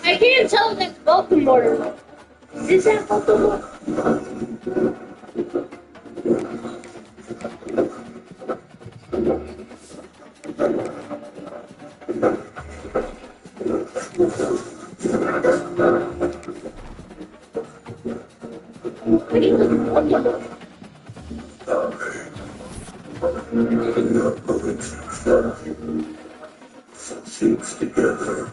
I can't tell if it's Baltimore. Is that Baltimore? Together.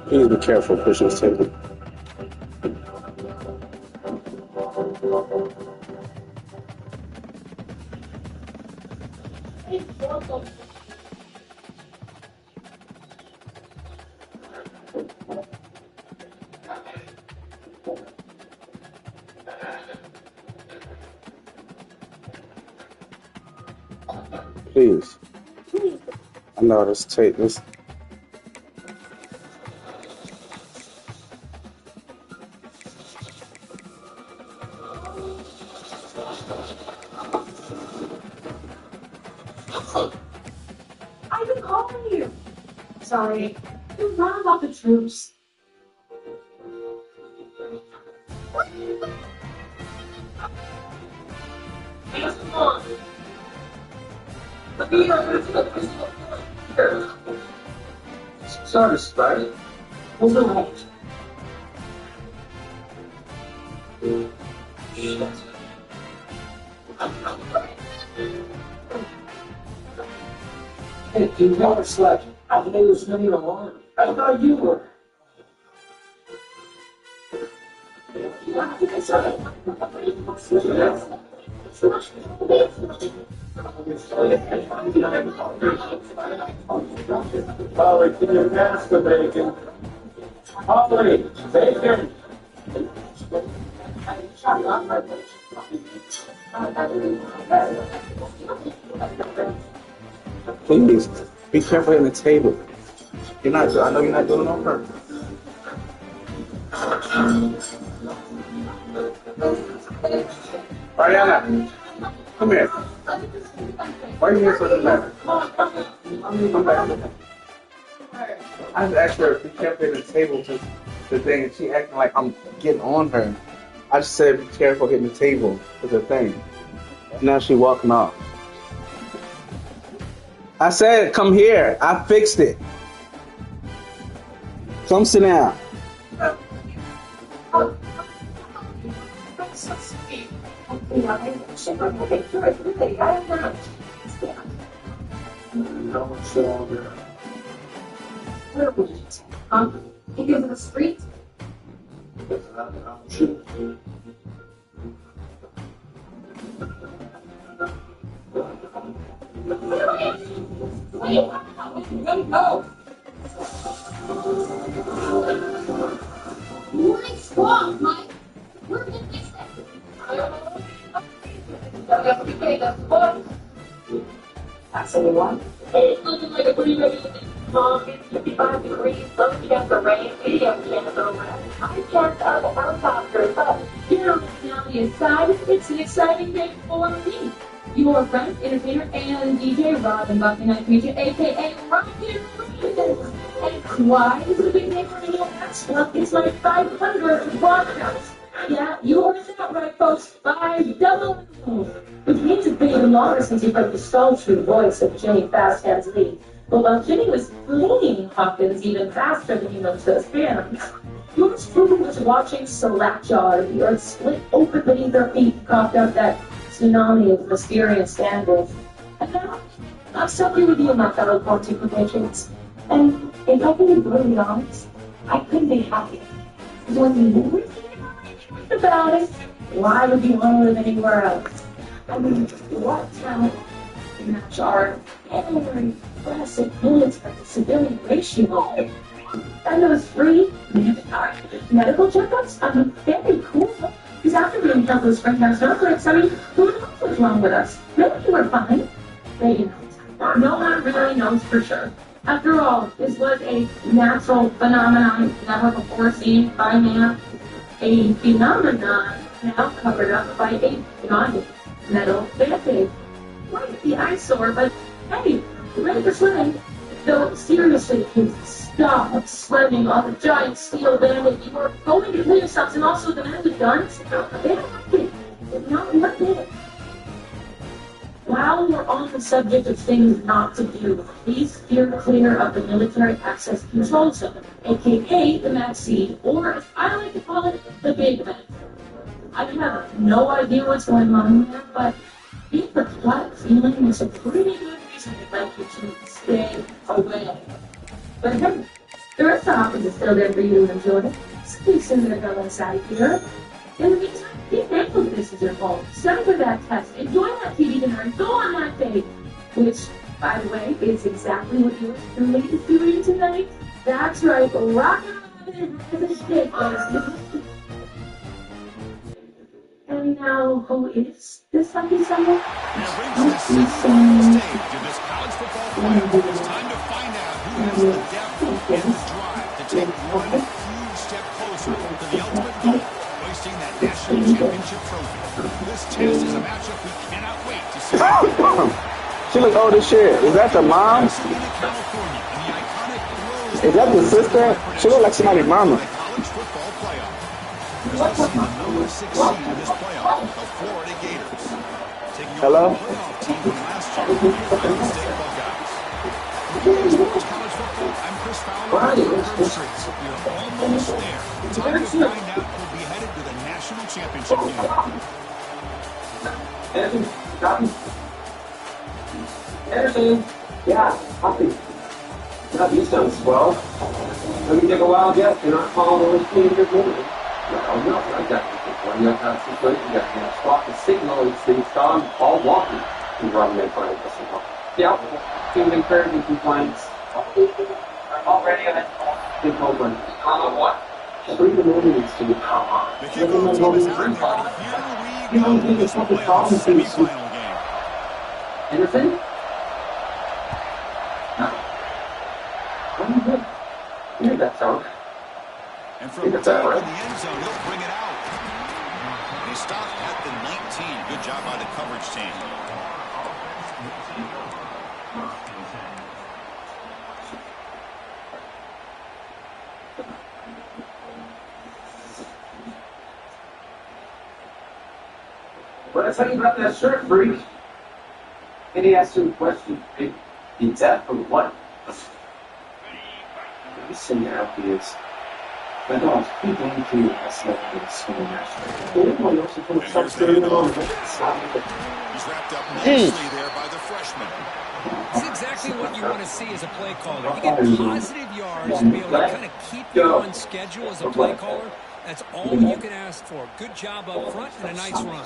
Please be careful pushing this table. Please. I know this tape. This. I've been calling you. Sorry. You're not about the troops. Sorry, Spidey. What's the matter? Hey, you never slept. I think it was an alarm. I thought you were. Holly, can you pass the bacon? Holly, bacon! Please, be careful in the table. You're not. I know you're not doing it on purpose. Ariana, come here. Why are you here so dramatic? Come back. I just asked her to be careful in the table to the thing, and she acting like I'm getting on her. I just said be careful hitting the table to the thing. Now she walking off. I said, come here. I fixed it. Come sit down. Where would it? Maybe over the street? Nice walk, Mike. That's the one. It's looking like a pretty regular calm. It's 55 degrees, low chance of rain, medium chance of rain, high chance of a helicopter. But here on the County side, it's an exciting day for me. Your friend, entertainer, and DJ Robin Buckingham Creature, aka Robin Reasons. Ncaa is the big name for the US. Well, it's like 500 broadcasts. Yeah, you heard that right, folks. 5 double. Which means it's been even longer since you heard the sultry voice of Jimmy Fast Hands Lee. But while Jimmy was fleeing Hawkins even faster than he knows those hands, yours truly was watching Slackjaw, the earth split open beneath their feet, and coughed out that tsunami of mysterious anguish. And now, I'm stuck here with you, my fellow quarantine compatriots. And if I can be brutally honest, I couldn't be happier. Because when you were thinking about it, why would you want to live anywhere else? I mean, what talent to match our very impressive military civilian ratio? And those free medical checkups? I mean, very cool. Because after being held those spring house outbreaks, I mean, who knows what's wrong with us? Maybe we were fine. Maybe not. No one really knows for sure. After all, this was a natural phenomenon never before seen by man. A phenomenon now covered up by a giant metal band-aid. Quite the eyesore, but hey, ready for swimming. Though seriously, kids, stop slamming on the giant steel band-aid. You are going to kill yourselves, and also the men with guns. They don't like it. Not like it. While we're on the subject of things not to do, please steer clear of the military access control zone, aka the MAC, or as I like to call it, the Big Ben. I have no idea what's going on there, but if the gut feeling is a pretty good reason I'd like you to stay away. But hey, the rest of the office is still there for you to enjoy. So please send it go inside here. In the meantime, be thankful that this is your home. Study for that test. Enjoy that TV dinner and go on that date. Which, by the way, is exactly what yours truly is doing tonight. That's right, rockin' on as a shit, And now, who is this lucky someone? It's time to find out who has the depth and drive to take one huge step closer to the ultimate goal, hoisting that national championship trophy. This test is a matchup we cannot wait to see. She look old as shit. Is that the mom? Is that the sister? She look like somebody's mama. College football playoff. Number 6 seed in this playoff, the Florida Gators. Taking Hello? over the playoff team from last year, the Ohio State Buckeyes. Sports College Football, I'm Chris Fowler. We're almost there. Time to find out who'll be headed to the national championship game. Anderson, yeah, copy. That you sound swell. Let me take a wild guess. You're not following the team you're moving. No, I got you. You have to situation. You got to spot the signal and see Don all walking and run in front of us. Yeah, team encouraging compliance. Already on it. Big open. What? Bring the movements to the power. The kickoff team is out there. Here we go. This playoff semifinal game. Anderson? You heard that sound. And from deep in the end zone, he'll bring it out. And he stopped at the 19. Good job by the coverage team. What did I tell you about that shirt, freak? And he asked him a question. Be deaf or what? Let me send you out these. But no, keep going to that's not the school national. He's wrapped up nicely there by the freshman. It's exactly what you want to see as a play caller. You get positive yards to be able to kind of keep you on schedule as a play caller. That's all you can ask for. Good job up front and a nice run.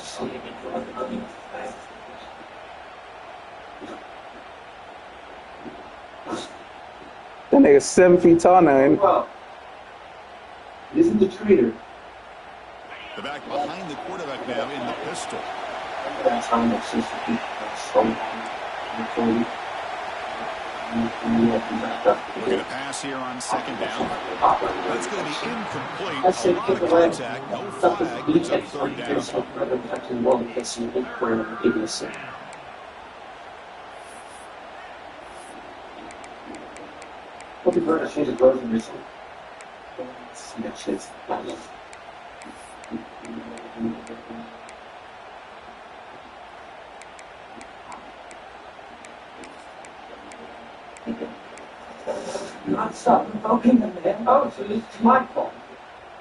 That nigga's 7 feet tall now, ain't he? Well, isn't the traitor? The back behind the quarterback now in the pistol. That's how much is so Looking to pass here on second down. That's going to be incomplete. A lot of contact, no flag, brings up third down. Not stop provoking them, man. Oh, so it's my fault.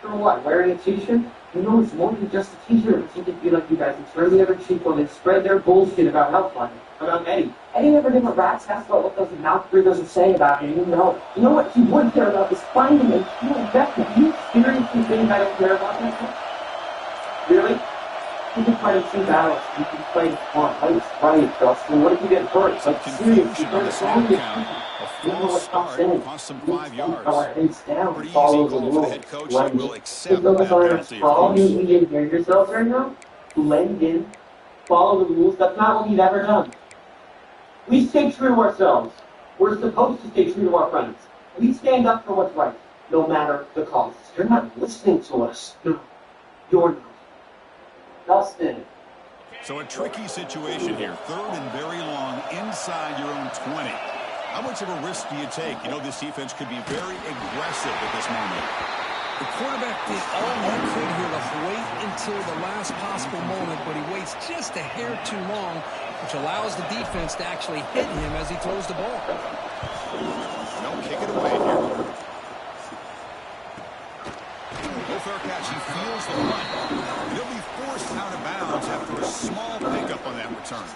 For what? Wearing a t-shirt? You know, it's more than just a t-shirt. It's something to be like you guys and turn the other cheek when they spread their bullshit about Healthline. About Eddie. Eddie never gave a rat's ass about what those mouth breathers are saying about him. You know what he would care about is finding a true investment. You seriously think I don't care about that? Really? You can fight in 2 battles. You can play one. I was right, Dustin. What if you get hurt? Some confusion on the snap count. A false start cost them 5 yards. Pretty easy call for the head coach. He will accept that penalty. For all you didn't hear yourselves right now, blend in, follow the rules. That's not what we've ever done. We stay true to ourselves. We're supposed to stay true to our friends. We stand up for what's right, no matter the cost. You're not listening to us. No, you're not. Dustin. So a tricky situation here. 3rd and very long inside your own 20. How much of a risk do you take? You know, this defense could be very aggressive at this moment. The quarterback did all he could here to wait until the last possible moment, but he waits just a hair too long, which allows the defense to actually hit him as he throws the ball. No, kick it away here. No fair catch. He feels the run. He'll be forced out of bounds after a small pickup on that return.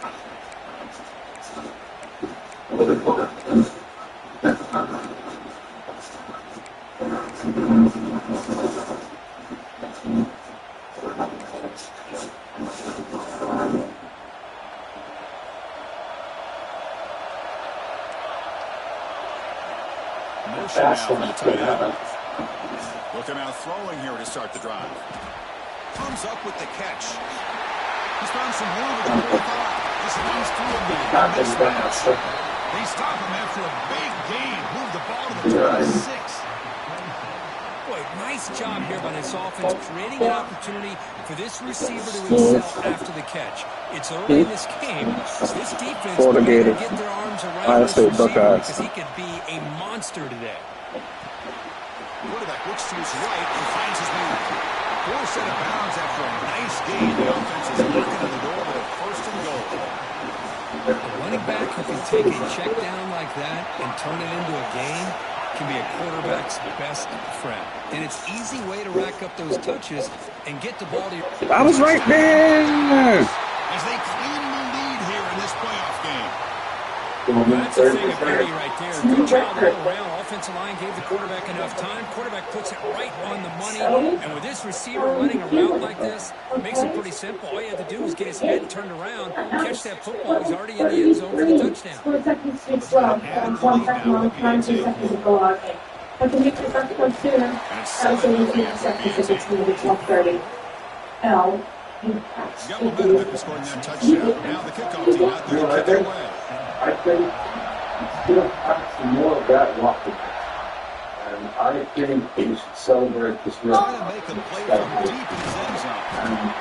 Motion now from the tight end. Looking out throwing here to start the drive. Comes up with the catch. He's found some room at the 45. Just runs through him. They stop him after a big gain. Move the ball to the 26. Boy, nice job here by this offense, creating an opportunity for this receiver to excel after the catch. It's early in this game, so this defense can get their arms around this receiver because he could be a monster today. Quarterback looks to his right and finds his man. Forced out of bounds after a nice gain. The offense is knocking on the door with a 1st and goal. A running back who can take a check down like that and turn it into a gain can be a quarterback's best friend. And it's an easy way to rack up those touches and get the ball to your... I was right there! As they claim the lead here in this playoff game. That's the thing of beauty right there. Good job all around. Offensive line gave the quarterback enough time. Quarterback puts it right on the money. And with this receiver running a route like this, it makes it pretty simple. All you have to do is get his head turned around, catch that football. He's already in the end zone for the touchdown. 4 seconds to 12. 1 second on the time, 2 seconds to go out. I can make the first one sooner. I was only 2 seconds if it's moving to 12:30. L. He's got momentum after scoring that touchdown. Now the kickoff team out there to kick it away. I think still have some more of that walking. And I think we should celebrate this real. Trying to make a play from deep in his end zone.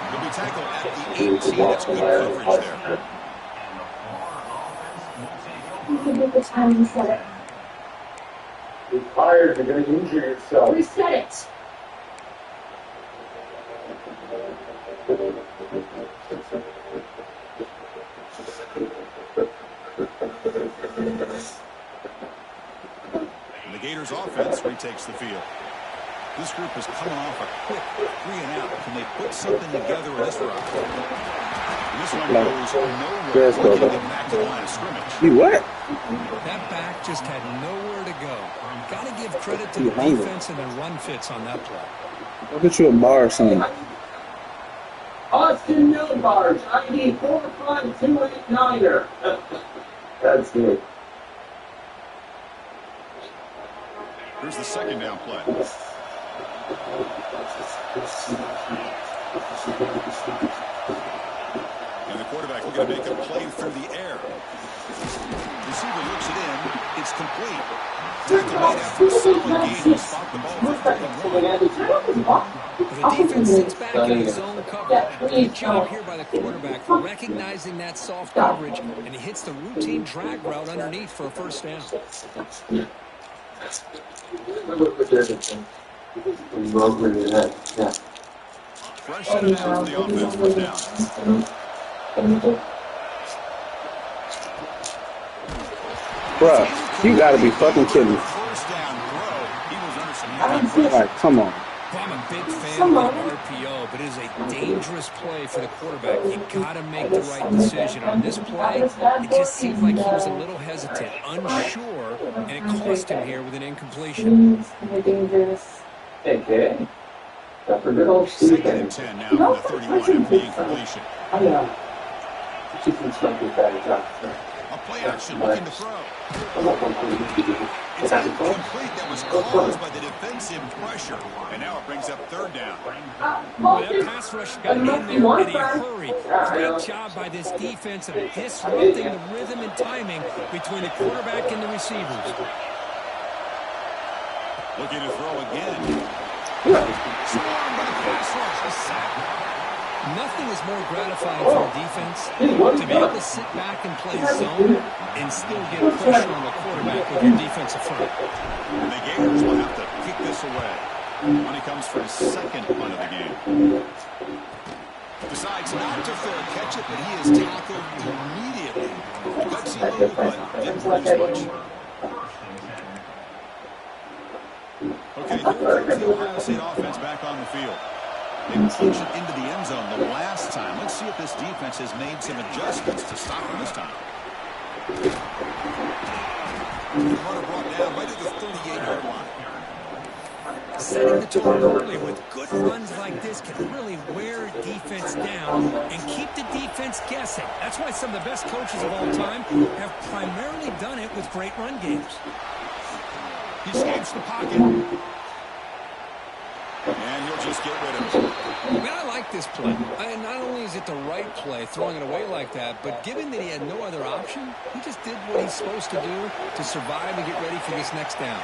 He'll be tackled at the 18. That's good coverage there. You can get the time reset it. You're tired, you're going to injure yourself. Reset it. And the Gators offense retakes the field. This group is coming off a quick 3-and-out. Can they put something together in this round? And this one goes nowhere. They get back to the line of scrimmage. You what? That back just had nowhere to go. Got to give credit to the defense and their run fits on that play. I'll get you a bar or something. Austin Milbarge, ID 45289er. That's good. Here's the second down play. And the going to make a play through the air. Receiver looks it in. It's complete. Tackle made after a solid gain to spot the ball for 31. The defense sits back in the zone cover. Great job here by the quarterback for recognizing that soft coverage, and he hits the routine drag route underneath for a first down. Fresh set of downs for the offense, first down. Bruh, you gotta be fucking kidding me. First down throw. He was under some heavy pressure. Alright, come on. I'm a big fan of the RPO, but it is a dangerous play for the quarterback. You got to make the right decision. On this play, it just seemed like he was a little hesitant, unsure, and it cost him here with an incompletion. Okay. That's a good old Second and 10 now from the 31 after the incompletion. A play action looking to throw. It's incomplete. That was caused by the defensive pressure. And now it brings up third down. Well, that pass rush got in there in a hurry. Great job by this defense of disrupting the rhythm and timing between the quarterback and the receivers. Looking to throw again. Swarmed by the pass rush. A sack. Nothing is more gratifying for a defense to be able to sit back and play zone and still get pressure on the quarterback with your defensive front. And the Gators will have to kick this away when he comes for his second punt of the game. Decides not to fair catch it, but he is tackled immediately. A gutsy move, but didn't produce much. Okay, here comes the Ohio State offense back on the field. They punched it into the end zone the last time. Let's see if this defense has made some adjustments to stop him this time. The runner brought down right at the 38-yard line. Setting the tone early with good runs like this can really wear defense down and keep the defense guessing. That's why some of the best coaches of all time have primarily done it with great run games. He escapes the pocket. And he'll just get rid of it. Man, I like this play. Not only is it the right play, throwing it away like that, but given that he had no other option, he just did what he's supposed to do to survive and get ready for this next down.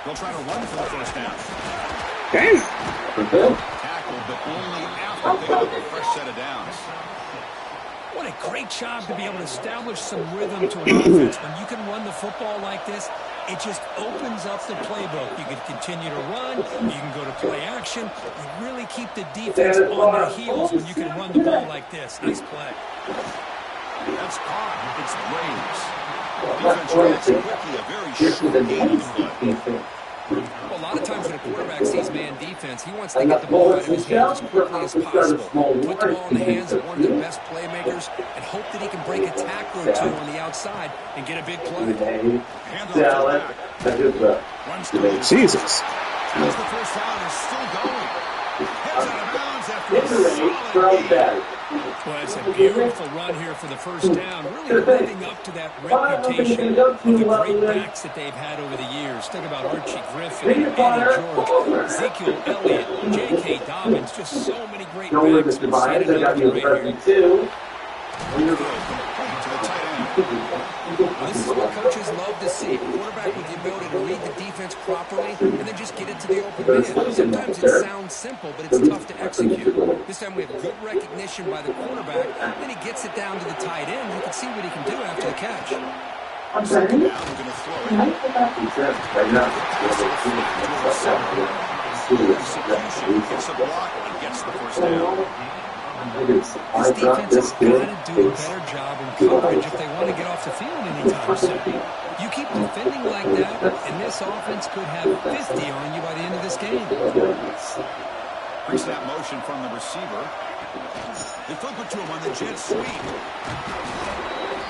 They'll try to run for the first down. Damn. Tackled, but only after picking up a fresh set of downs. What a great job to be able to establish some rhythm to an offense. When you can run the football like this, it just opens up the playbook. You can continue to run. You can go to play action. You really keep the defense on their heels when you can run the ball like this. Nice play. That's caught. It's Braves. Defense reacts quickly. A very short game of play. Well, a lot of times when a quarterback sees man defense, he wants to get the ball out of his hands as quickly as possible. Put the ball in the hands of one of the best playmakers and hope that he can break a tackle or two on the outside and get a big play. Jesus. As the first down is still going. Heads out of bounds after a solid game. Well, it's a beautiful run here for the first down, really living up to that reputation of the great backs that they've had over the years. Think about Archie Griffin, Eddie George, Ezekiel Elliott, J.K. Dobbins, just so many great backs. We've seen it right here. Well, this is what coaches love to see. A quarterback with the ability to read the defense properly and then just get it to the open man. Sometimes it sounds simple, but it's tough to execute. This time we have good recognition by the quarterback. Then he gets it down to the tight end. You can see what he can do after the catch. I'm sorry. Now we're going to throw it. Execution gets a block and gets the first down. This defense has got to do a better job in coverage if they want to get off the field anytime soon. You keep defending like that, and this offense could have 50 on you by the end of this game. Pre-snap motion from the receiver. They flip it to him on the jet sweep.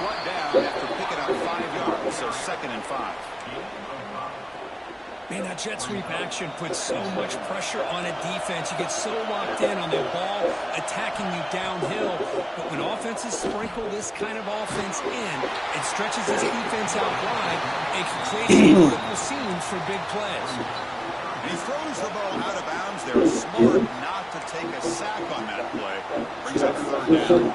Brought down after picking up 5 yards, so 2nd and 5. Man, that jet sweep action puts so much pressure on a defense. You get so locked in on their ball attacking you downhill. But when offenses sprinkle this kind of offense in, it stretches this defense out wide and can create multiple scenes for big plays. He throws the ball out of bounds. They're smart not to take a sack on that play. Brings up 3rd down.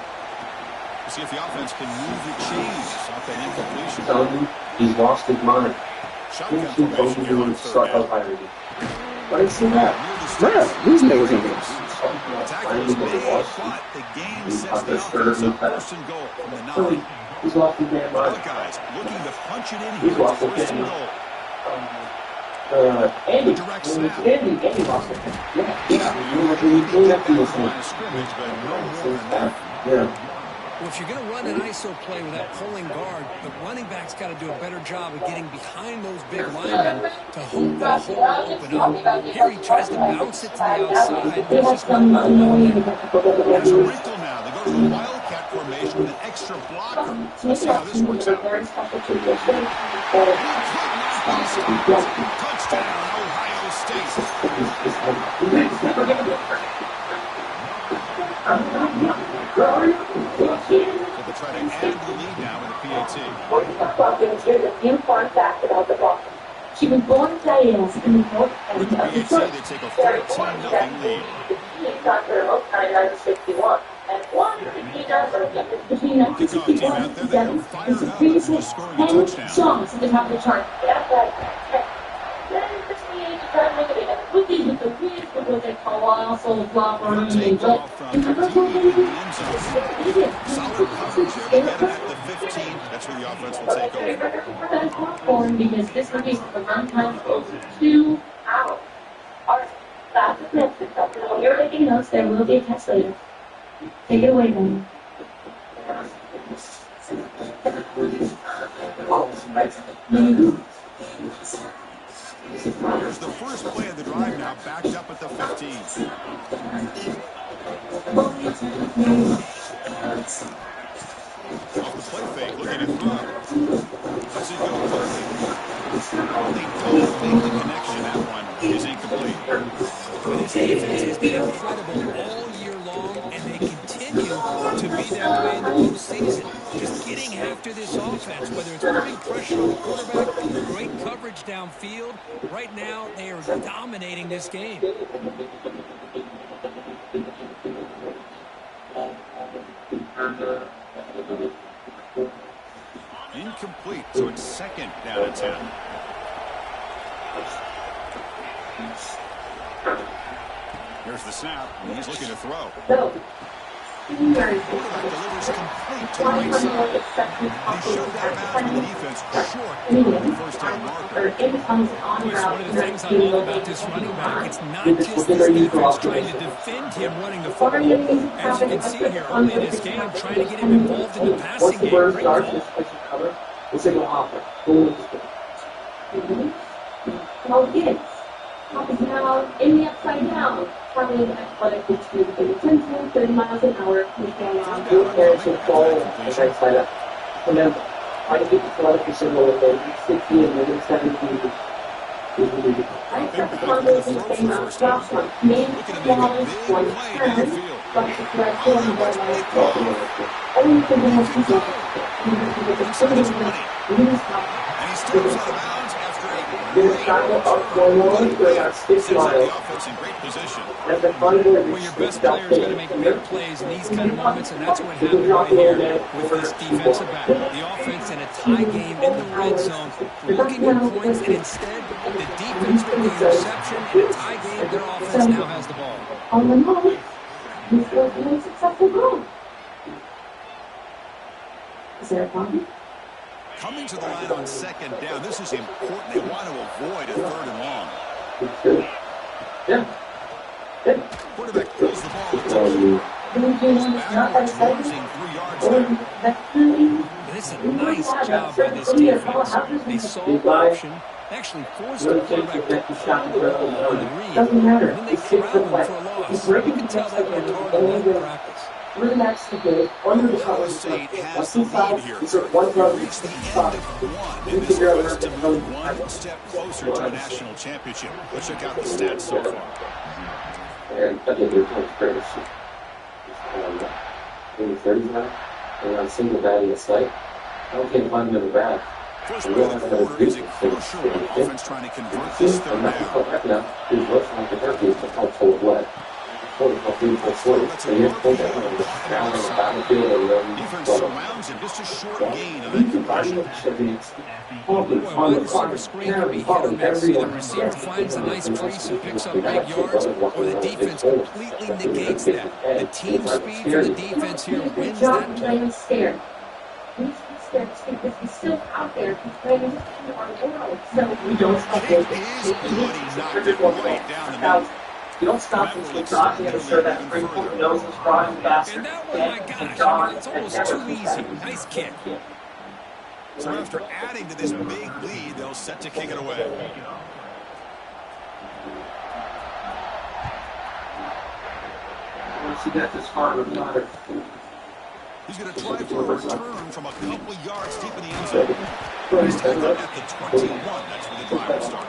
See if the offense can move the chains off that incompletion. Telling you, he's lost his mind. Shotgun formation here on third down. But I see that. Bruh, these niggas in here. Tackles made, but the game sets the offense up first and goal from the 9. He's lost his damn mind. Buckeyes looking to punch it in here with first and goal. Andy, Direct snap. Andy lost it. Yeah. Line of scrimmage, but no more than that. Yeah. Well, if you're going to run an ISO play with that pulling guard, the running back's got to do a better job of getting behind those big linemen to hold that hole open up. Here he tries to bounce it to the outside. There's just no movement there. There's a wrinkle now. They go to the Wildcat formation with an extra blocker. Let's see how this works out. Touchdown, Ohio State. So they try to add the lead now with the PAT. Here's a few fun facts about the ball. She was born in Diaz in the north end With of the PAT, Detroit. they take a 14-0 lead. He got her most 99-61. And one he does between Kickoff team 1961 out there, and they are 7 fired is the up previous after scoring a 10 touchdown. songs at the top of the chart. That's right. Then the teenage time limited and rookies with the weird what they call also flopper and Take but off from deep in the end zone. Solid coverage here. They get it at the 15. That's where the offense will take over. that's popcorn because this rookie is the run time goes 2 hours. Alright, that's the next. When you're taking notes, there will be a test later. Take it away, then. Here's the first play of the drive now, backed up at the 15. Off the play fake, looking to throw. Does it go perfect? They don't make the connection. That one is incomplete. But this defense has been incredible all year long, and they continue to be that way in the postseason. Just getting after this offense, whether it's putting pressure on the quarterback, great coverage downfield. Right now, they are dominating this game. Incomplete, so it's second down and 10. Here's the snap, and he's looking to throw. Quarterback delivers complete to the right side. He showed that bounds with the defense short of the first down marker. Boy, one of the things I love about this running back, it's not just this defense trying to defend him running the football. As you can see here, early in this game, trying to get him involved in the passing game. Great call. It's a hopper. No kids. Hop is now in the upside down. Probably an athletic between 10 to 30 miles an hour. Parents will fall and right side up. Remember, try to keep the athletic symbol with 60 and then 70. I expect the Cardinals in Spain on drops on main flawless one turn, but the correct form of only for the most people. And he steps out of bounds after a There's time about 4 more, we're at 6 sets up miles. the offense in great position. And the Cardinals Well, your best player is going to make big plays in these kind of moments, and that's what happened right here with this defensive back. The offense in a tie game in the red zone, looking at points, and instead the defense with the interception in a tie game, their offense now has the ball. On the moment, this was the most successful goal. Is there a problem? Coming to the line on second down, this is important. They want to avoid a third and long. Yeah. Quarterback throws the ball at the backwards, losing 3 yards there. This is a nice job by this defense. They saw the option, actually forced the quarterback to throw the ball on the read, and then they corralled him for a loss. You can tell they worked hard on that in practice. Really nice to do. One of the Ohio colors State has the lead here. is it one run Reached the end of one in this quest to move one step closer to a national championship. Let's check out the stats so far. And I think it's pretty in the 30s now. And on single bad in the sight. I don't think I'm in the bad. First play of the quarter is a crucial one. Offense trying to convert this third down. Now, he's looking like the turkey is a full of lead. That's an RPO caught him outside. Defense surrounds him. Just a short gain on that conversion. Boy, wide receiver screen can be hit or miss. Either the receiver finds a nice crease and picks up big yards, or the defense completely negates that. The team speed for the defense here wins that play. He's scared. He's scared because he's still out there. He's playing in our world. So we don't stop Kick it. is good. He knocked it right down the middle. You don't stop this from dodging it or serve that spring foot nose is flying faster. And that one, my gosh, it's almost too easy. Nice kick. So after adding to this big lead, they'll set to kick it away. Once you get this far, it's not a... He's going to try for a return from a couple yards deep in the end zone. He's tackled at the 21. That's where the drive will start.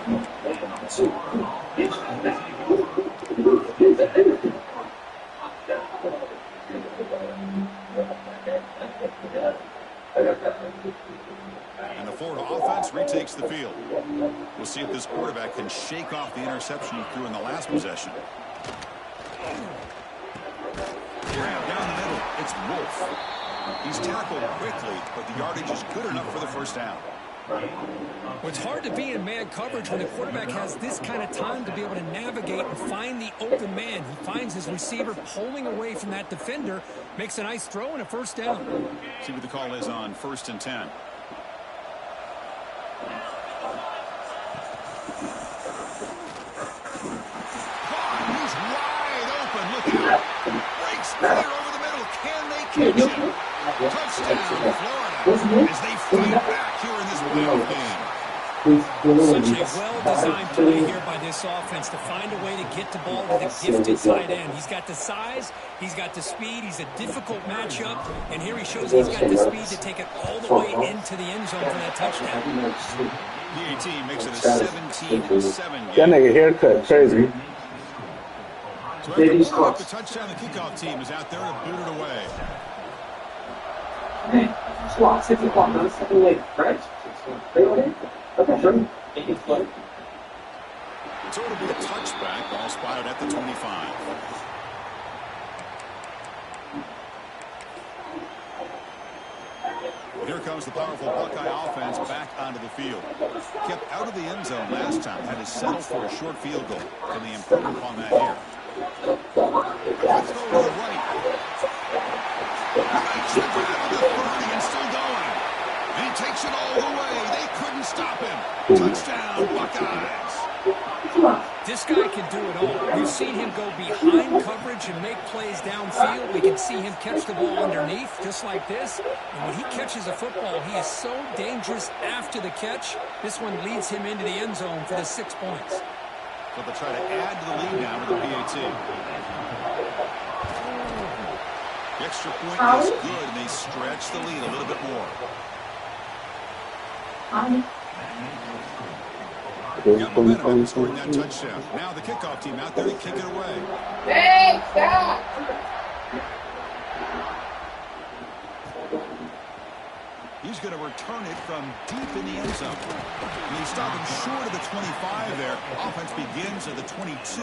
And the Florida offense retakes the field. We'll see if this quarterback can shake off the interception he threw in the last possession. Down the middle, it's Wolf. He's tackled quickly, but the yardage is good enough for the first down. Well, it's hard to be in man coverage when the quarterback has this kind of time to be able to navigate and find the open man. He finds his receiver pulling away from that defender, makes a nice throw and a first down. See what the call is on 1st and 10. He's wide open. Look out. Breaks clear over the middle. Can they catch him? Touchdown, Florida, as they fight back here in this playoff game. Such a well-designed play here by this offense to find a way to get the ball to the gifted tight end. He's got the size, he's got the speed, he's a difficult matchup, and here he shows he's got the speed to take it all the way into the end zone for that touchdown. PAT makes it a 17-7 game. That nigga haircut crazy. So after pulling up the touchdown, the kickoff team is out there to boot it away. Squat, 61, not a second late, right? Okay, sure. So it'll be a touchback, ball spotted at the 25. Here comes the powerful Buckeye offense back onto the field. Kept out of the end zone last time, had to settle for a short field goal. Can they improve upon that here? Let's go to the right. Breaks the grab of the 30 and still going. And he takes it all the way. They couldn't stop him. Touchdown, Buckeyes. This guy can do it all. We've seen him go behind coverage and make plays downfield. We can see him catch the ball underneath, just like this. And when he catches a football, he is so dangerous after the catch. This one leads him into the end zone for the 6 points. But they'll try to add to the lead now with the PAT. The extra point is good, and they stretch the lead a little bit more. Got momentum scoring that touchdown. Now the kickoff team out there to kick it away. Hey, stop! He's going to return it from deep in the end zone. And they stop him short of the 25 there. Offense begins at the 22.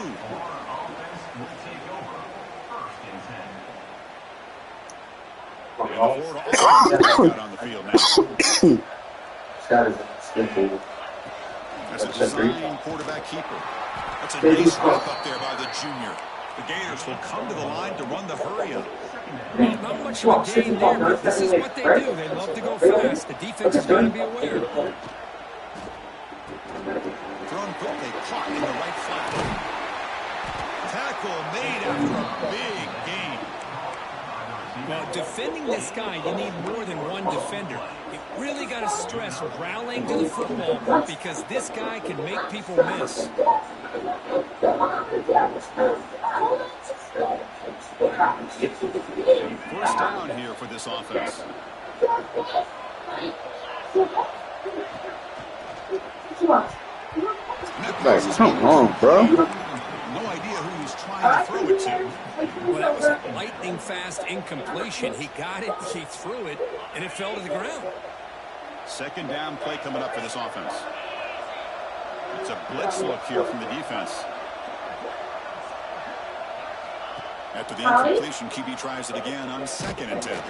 And the Florida offense out on the field now. That's a design quarterback keeper. That's a nice wrap up there by the junior. The Gators will come to the line to run the hurry-up. Well, not much of a gain there, but this is what they do. They love to go fast. The defense is going to be aware. Thrown quickly, caught in the right flat. Tackle made after a big gain. Well, defending this guy, you need more than one defender. You really got to stress rallying to the football because this guy can make people miss. First down here for this offense. Like, come on, bro. No idea who he's trying to throw it to. Well, that was a lightning-fast incompletion. He got it, he threw it, and it fell to the ground. Second down play coming up for this offense. It's a blitz look here from the defense. After the incompletion, QB tries it again on 2nd and 10.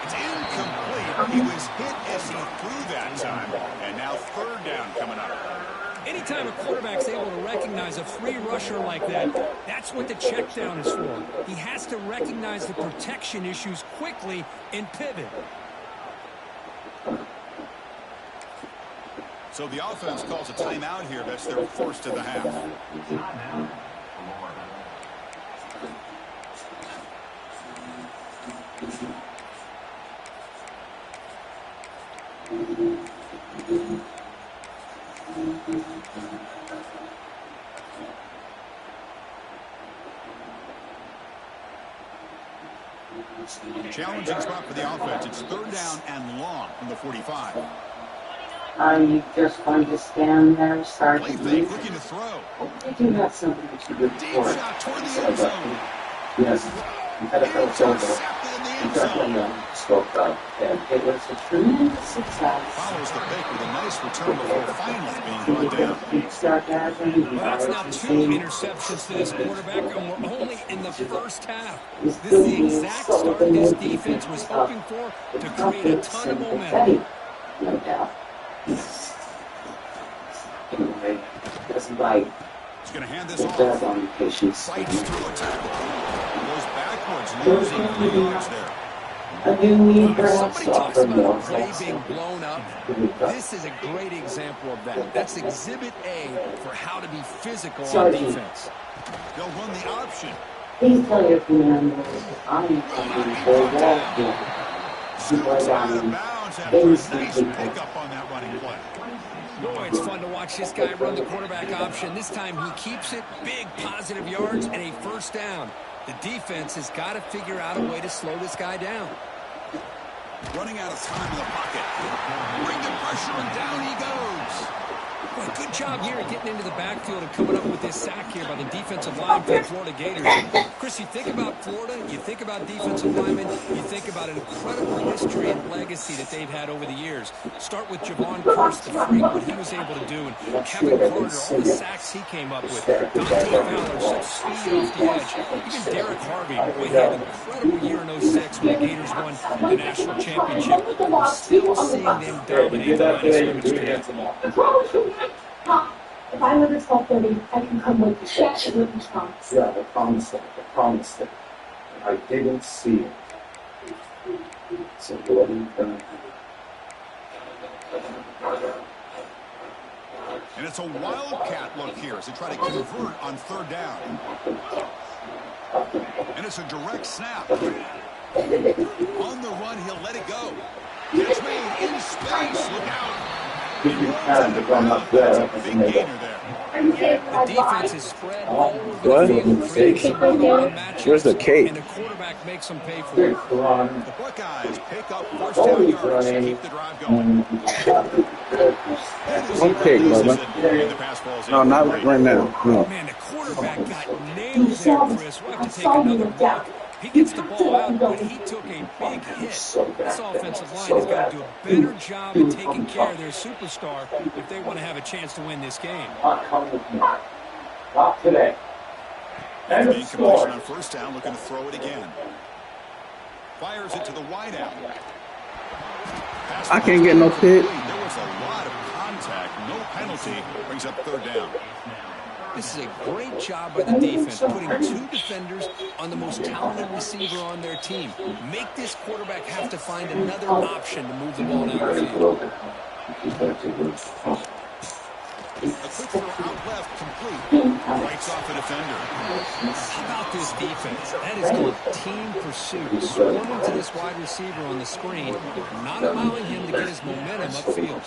It's incomplete. He was hit as he threw that time. And now 3rd down coming up. Anytime a quarterback's able to recognize a free rusher like that, that's what the check down is for. He has to recognize the protection issues quickly and pivot. So the offense calls a timeout here. That's their first of the half. Challenging spot for the offense. It's 3rd down and long from the 45. Are you just going to stand there, start Play to fake, leave? looking to throw. They do have something to do Deep for it. shot toward the end zone. Yes. You had a fellow shoulder. Intercepted in the You end got zone. him scoped up. And It was a tremendous success. Follows the pick with a nice return before finally being brought down. Deep sarcasm. Well, that's now 2 interceptions to this quarterback, and we're only in the first half. This is the exact start this defense was hoping for to create a ton of momentum. No doubt. anyway, doesn't like He's going to hand this the off. death on patience. Fights through a tackle. Goes backwards, losing 3 yards there. A new need perhaps Somebody to talks offer about more a play flex. being blown up. This is a great example of that. That's exhibit A for how to be physical on Sergeant. defense. They'll run the option. Please tell your commanders I'm coming for wall here. Scoots out of bounds after a nice pickup on that running play. Boy, it's fun to watch this guy run the quarterback option. This time he keeps it, big positive yards, and a first down. The defense has got to figure out a way to slow this guy down. Running out of time in the pocket. Bring the pressure, and down he goes. Boy, good job here at getting into the backfield and coming up with this sack here by the defensive line for the Florida Gators. Chris, you think about Florida, you think about defensive linemen, you think about an incredible history and legacy that they've had over the years. Start with Javon Curse, the freak, what he was able to do, and Kevin Carter, all the sacks he came up with. Dante Fowler, such speed off the edge. Even Derek Harvey, boy, he had an incredible year in 06 when the Gators won the national championship. We're still seeing them dominate the line of scrimmage today. If I live at 12:30, I can come with you. That should live in Thomas. Yeah, I promised that. I promised it. And I didn't see it. So what are you going to do? And it's a wildcat look here as they try to convert on 3rd down. And it's a direct snap. On the run, he'll let it go. Catch made in space. Look out. If you had to run up there, Big gainer there. The defense is spread all over the field, creating some one-on-one matchups, Where's the cake? and the quarterback makes them pay for it. run. The Buckeyes pick up first down yards to keep the drive going. One pick, brother. The pass ball's No, not right now. No. Man, the quarterback got nailed there, Chris. We'll have to take another look. He gets the ball out, but he took a big hit. This offensive line has got to do a better job of taking care of their superstar if they want to have a chance to win this game. Not coming with me. Not today. And Being it's completion scored. on first down, looking to throw it again. Fires it to the wideout. Pass I can't get no pick. There was a lot of contact, no penalty. Brings up 3rd down. This is a great job by the defense, putting 2 defenders on the most talented receiver on their team. Make this quarterback have to find another option to move the ball down the field. A quick throw out left, complete. Breaks off the defender. How about this defense? That is called team pursuit. Swarming to this wide receiver on the screen, not allowing him to get his momentum upfield.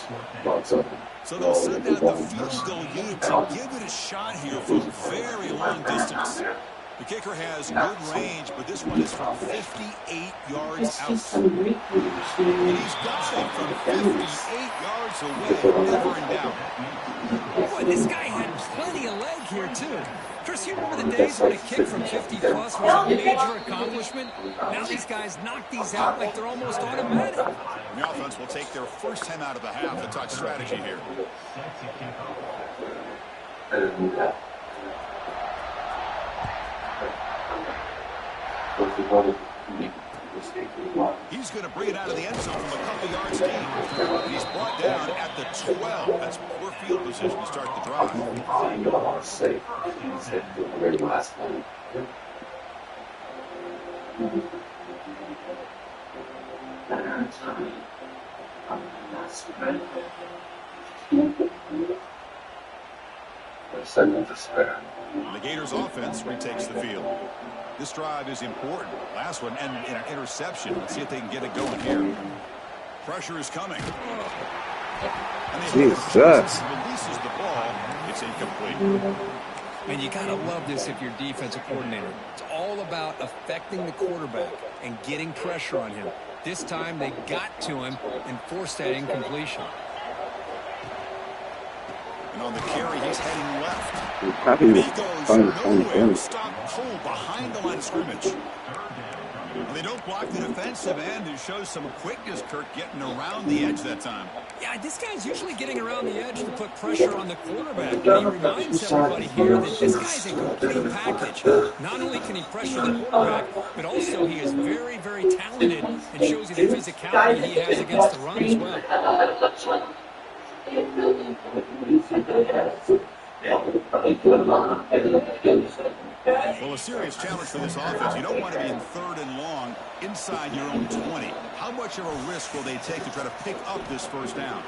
So they'll send out the field goal unit to give it a shot here from very long distance. The kicker has good range, but this one is from 58 yards It's out. just some great And he's got it from 58 yards away, never in doubt. Boy, this guy had plenty of leg here, too. Chris, you remember the days when a kick from 50-plus was a major accomplishment? Now these guys knock these out like they're almost automatic. The offense will take their first time out of the half to talk strategy here. He's going to bring it out of the end zone from a couple yards deep. And he's brought down at the 12. That's poor field position to start the drive. The Gators offense retakes the field. This drive is important. Last one and an interception. Let's see if they can get it going here. Pressure is coming. And Jesus. Releases the ball. It's incomplete. And you gotta love this if you're defensive coordinator. It's all about affecting the quarterback and getting pressure on him. This time they got to him and forced that incompletion. And on the carry, he's heading left. Happy He with goes on nowhere. Stop pull behind the line of scrimmage. And they don't block the defensive end, who shows some quickness, Kirk, getting around the edge that time. Yeah, this guy's usually getting around the edge to put pressure on the quarterback. And he reminds everybody here that this guy's a complete package. Not only can he pressure the quarterback, but also he is very, very talented and shows you the physicality he has against the run as well. Well, a serious challenge for this offense. You don't want to be in 3rd and long inside your own 20. How much of a risk will they take to try to pick up this first down?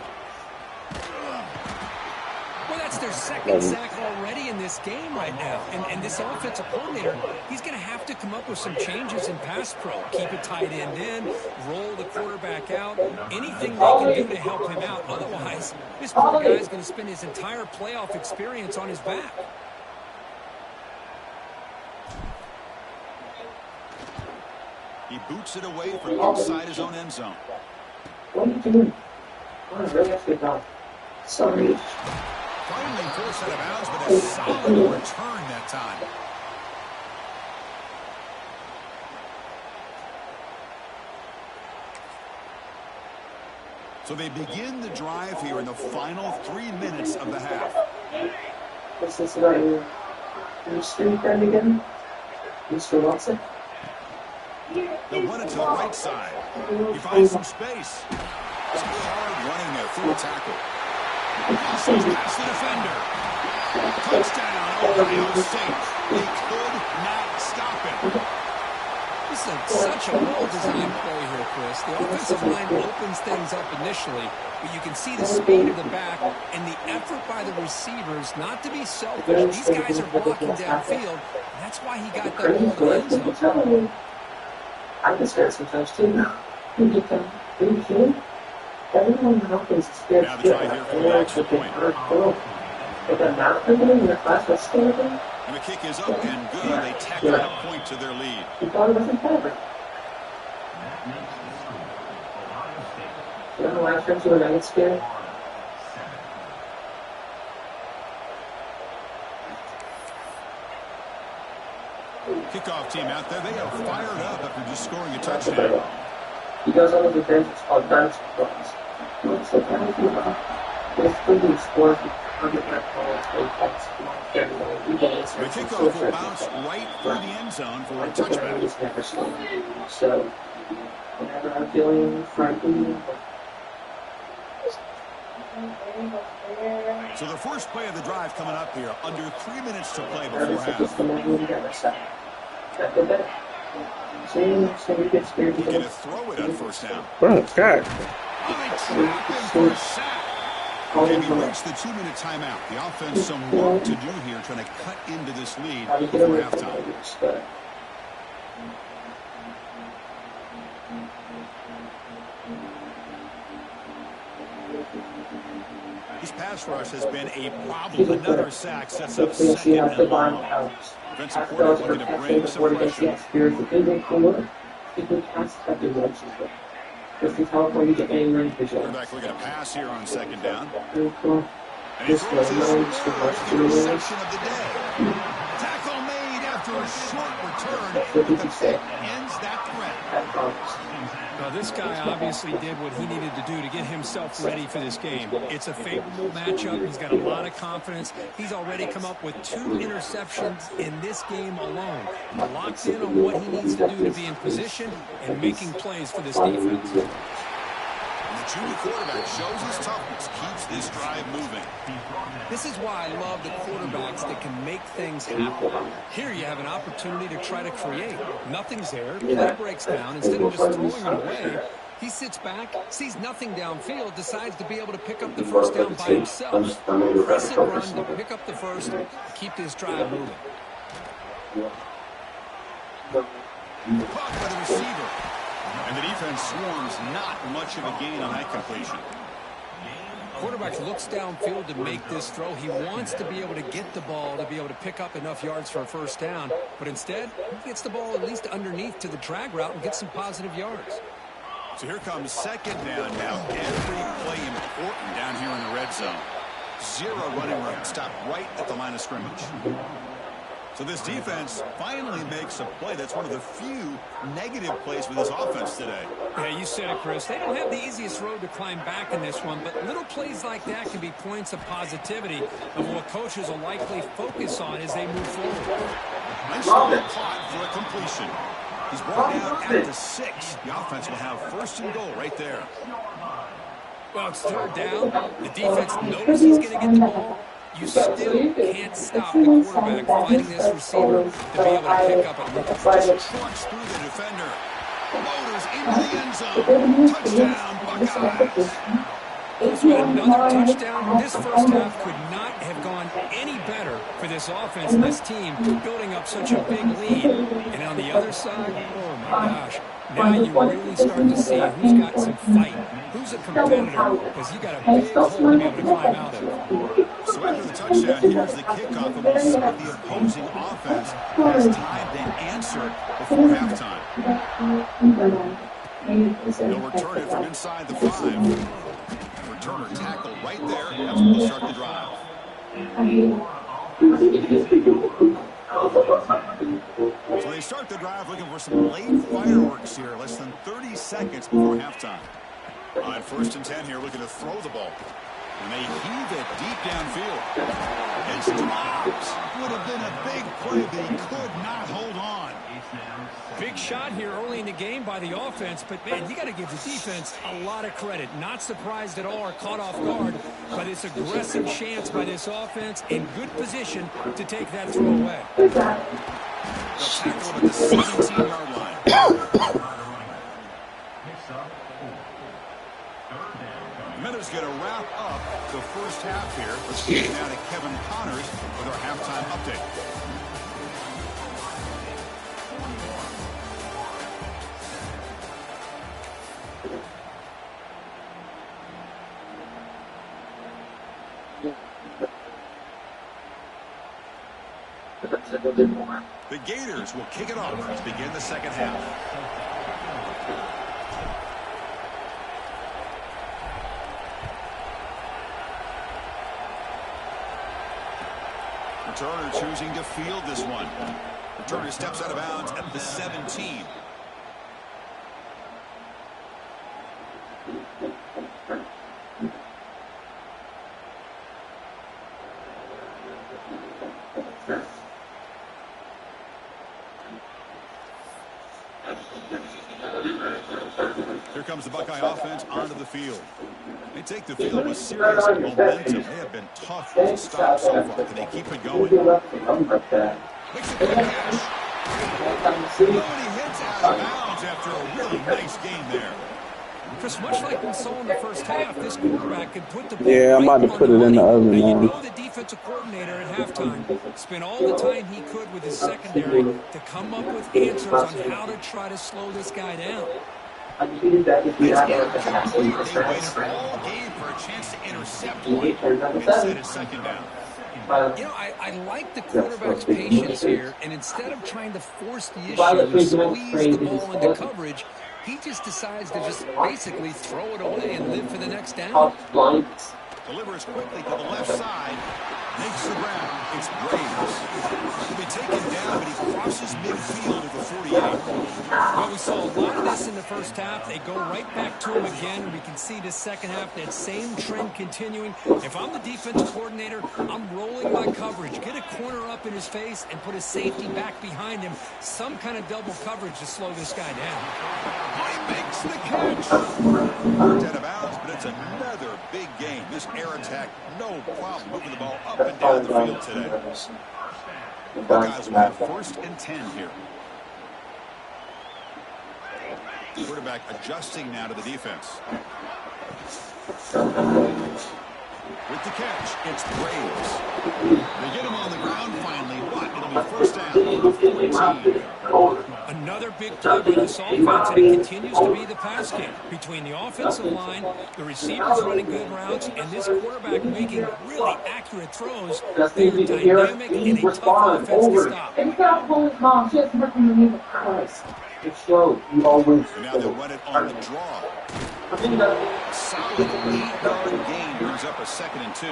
Well, that's their second sack already in this game right now. And this offensive coordinator, he's going to have to come up with some changes in pass pro. Keep a tight end in, roll the quarterback out, anything they can do to help him out. Otherwise, this poor guy's going to spend his entire playoff experience on his back. He boots it away from inside his own end zone. What are you doing? Oh, really have to go. Sorry. Finally forced out of bounds, but a solid return that time. So they begin the drive here in the final 3 minutes of the half. What's this about your street friend again? Mr. Watson? They'll run it to the right side. He finds some space. Some hard running there through a tackle. Hustles past the defender. Touchdown, Ohio State. They could not stop it. This is such a well-designed play here, Chris. The offensive line opens things up initially, but you can see the speed of the back and the effort by the receivers not to be selfish. These guys are blocking downfield, and that's why he got that ball to the end zone. I can start sometimes too. Everyone is scared. Now the try here for the extra point. But the mountain in the class was scared. And the kick is up and good. They tack on a point to their lead. He thought it wasn't covered. You know why friends when I get scared? Kickoff team out there. They are fired up after just scoring a touchdown. He goes on the defense. It's called dance runs. So kind of there's pretty sport. The kickoff will bounce right through the end zone for a touchback. So whenever I'm feeling frightened. So the first play of the drive coming up here. Under 3 minutes to play before half. He's going to throw it on first down. Bro, God. They trap him for a sack. Okay, we reached the 2-minute timeout. The offense some work to do here, trying to cut into this lead before halftime. This pass rush has been a problem. Another sack sets up second and long. Defensive coordinator looking to bring some pressure. Quarterback looking to pass here on second down. And he throws his interception of the day. Tackle made after a short return, but the pick ends that threat. Well, this guy obviously did what he needed to do to get himself ready for this game. It's a favorable matchup. He's got a lot of confidence. He's already come up with 2 interceptions in this game alone. Locked in on what he needs to do to be in position and making plays for this defense. And the junior quarterback shows his toughness, keeps this drive moving. This is why I love the quarterbacks that can make things happen. Here you have an opportunity to try to create. Nothing's there. Play breaks down. Instead of just throwing it away, he sits back, sees nothing downfield, decides to be able to pick up the first down by himself. Press and run to pick up the first, keep this drive moving. Caught by the receiver. And the defense swarms, not much of a gain on that completion. Quarterback looks downfield to make this throw. He wants to be able to get the ball to be able to pick up enough yards for a first down. But instead, he gets the ball at least underneath to the drag route and gets some positive yards. So here comes second down now. Every play important down here in the red zone. 0 running room. Stop right at the line of scrimmage. So this defense finally makes a play. That's one of the few negative plays for this offense today. Yeah, you said it, Chris. They don't have the easiest road to climb back in this one, but little plays like that can be points of positivity of what coaches will likely focus on as they move forward. Nice caught for a completion. He's brought down at the 6. The offense will have first and goal right there. Well, it's third down. The defense knows he's going to get the ball. You still can't stop the quarterback finding this receiver to be able to pick up a look. Just trucks through the defender. Motors into the end zone. Touchdown, Buckeyes. Also had another touchdown. This first half could not have gone any better for this offense and this team, building up such a big lead. And on the other side, oh my gosh, now you really start to see who's got some fight, who's a competitor, because you got a big hole to be able to climb out of. So after the touchdown, here's the kickoff, and we'll see if the opposing offense has time to answer before halftime. They'll return it from inside the 5. Returner tackled right there. That's when they'll start the drive. So they start the drive looking for some late fireworks here. Less than 30 seconds before halftime. On 1st and 10 here, looking to throw the ball. And they heave it deep downfield. It's dropped. Would have been a big play, but he could not hold on. Big shot here early in the game by the offense, but man, you got to give the defense a lot of credit. Not surprised at all or caught off guard by this aggressive chance by this offense in good position to take that throw away. They'll tackle him at the 17-yard line. Miller's going to wrap up the first half here. Let's get now to Kevin Connors with our halftime update. The Gators will kick it off to begin the second half. Returner choosing to field this one. Returner steps out of bounds at the 17. Here comes the Buckeye offense onto the field. They take the field with serious momentum. They have been tough to stop so far. Can they keep it going? Makes a quick catch. Nobody hits out of bounds after a really nice game there. Chris, much like we saw in the first half, this quarterback could put the ball I'm about to put it in the oven You now. know the defensive coordinator at halftime spent all the time he could with his secondary to come up with answers on how to try to slow this guy down. They waited all game for a chance to intercept one. Instead, it's second down. You know, I like the quarterback's patience here, and instead of trying to force the issue and squeeze the ball into coverage, he just decides to just basically throw it away and live for the next down. Delivers quickly to the left side. Makes the grab. It's Graves. He'll be taken down, but he crosses midfield at the 48. Well, we saw a lot of this in the first half. They go right back to him again, and we can see this second half, that same trend continuing. If I'm the defensive coordinator, I'm rolling my coverage. Get a corner up in his face and put a safety back behind him. Some kind of double coverage to slow this guy down. He makes the catch. Worked out of bounds, but it's another big game. This air attack, no problem moving the ball up and down the field today. Buckeyes will have 1st and 10 here. Quarterback adjusting now to the defense. With the catch, it's Graves. They get him on the ground finally. What? It'll be 1st down at the 14. Another big play by this offense, and it continues to be the pass game. Between the offensive line, the receivers running good routes, and this quarterback making really accurate throws, they are dynamic and a tough offense to stop. And tell Bully's mom she has to work from the name of Christ. It's slow. You always. And now they'll run it on the draw. A solid 8-yard gain brings up a 2nd and 2.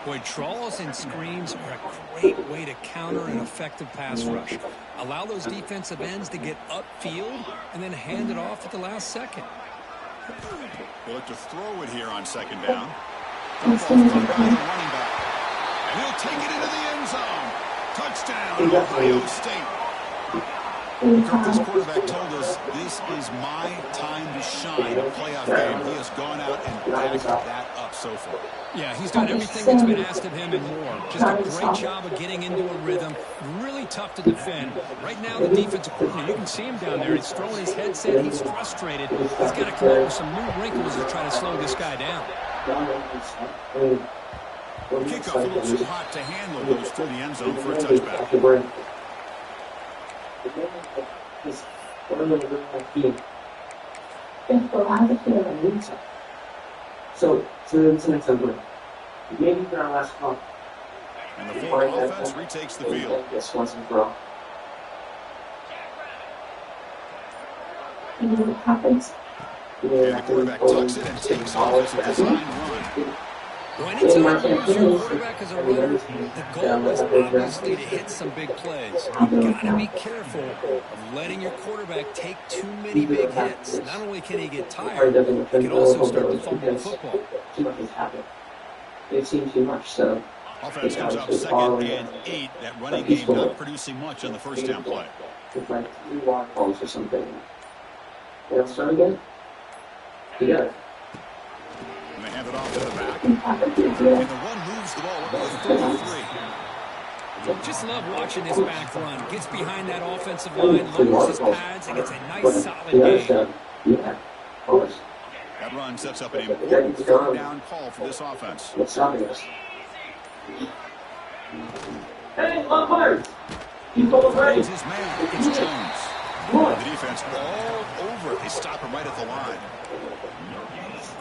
Boy, draws and screens are a great way to counter an effective pass rush. Allow those defensive ends to get upfield and then hand it off at the last second. They'll look to throw it here on 2nd down. The ball's caught by the running back. And he'll take it into the end zone. Touchdown, Ohio State. This quarterback told us this is my time to shine, a playoff game. He has gone out and backed that up so far. Yeah, he's done everything that's been asked of him and more. Just a great job of getting into a rhythm. Really tough to defend. Right now, the defensive coordinator, you can see him down there. He's throwing his headset. He's frustrated. He's got to come up with some new wrinkles to try to slow this guy down. The kickoff a little too hot to handle, goes through the end zone for a touchback. So it's an example. Maybe for our last call. And the Florida offense retakes the field. Yes, once and for all. You know what happens? And the quarterback tucks it and takes off as a design run. Well, anytime you use your quarterback as a runner, the goal is obviously to hit some big plays. You've got to be careful of letting your quarterback take too many big hits. Not only can he get tired, he can also start to fumble the football. Too much has happened. They've seen too much, so... Offense comes up 2nd and 8. That running game not producing much on the 1st down play. With like 3 long balls or something. They'll start again? Yeah. And they hand it off to the back. And the run moves the ball over the 33. Just love watching this back run. Gets behind that offensive line, lowers his pads, and gets a nice solid gain. Yeah, of course. That run sets up an important 3rd down call for this offense. What's stopping us? Hey, umpires! He's all right. His man, it's Jones. The defense all over it. They stop him right at the line.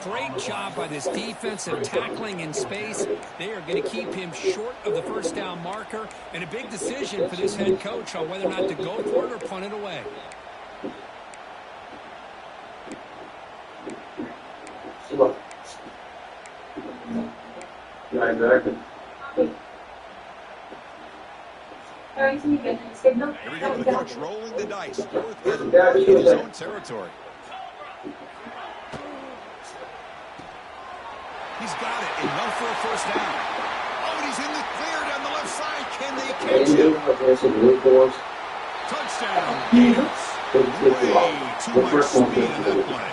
Great job by this defensive tackling in space. They are going to keep him short of the 1st down marker, and a big decision for this head coach on whether or not to go for it or punt it away. Yeah, exactly. Here we go, the coach rolling the dice. 4th and 1 in his own territory. He's got it, enough for a 1st down. Oh, and he's in the clear down the left side. Can they catch him? Touchdown, Eagles. Way too much speed in that play.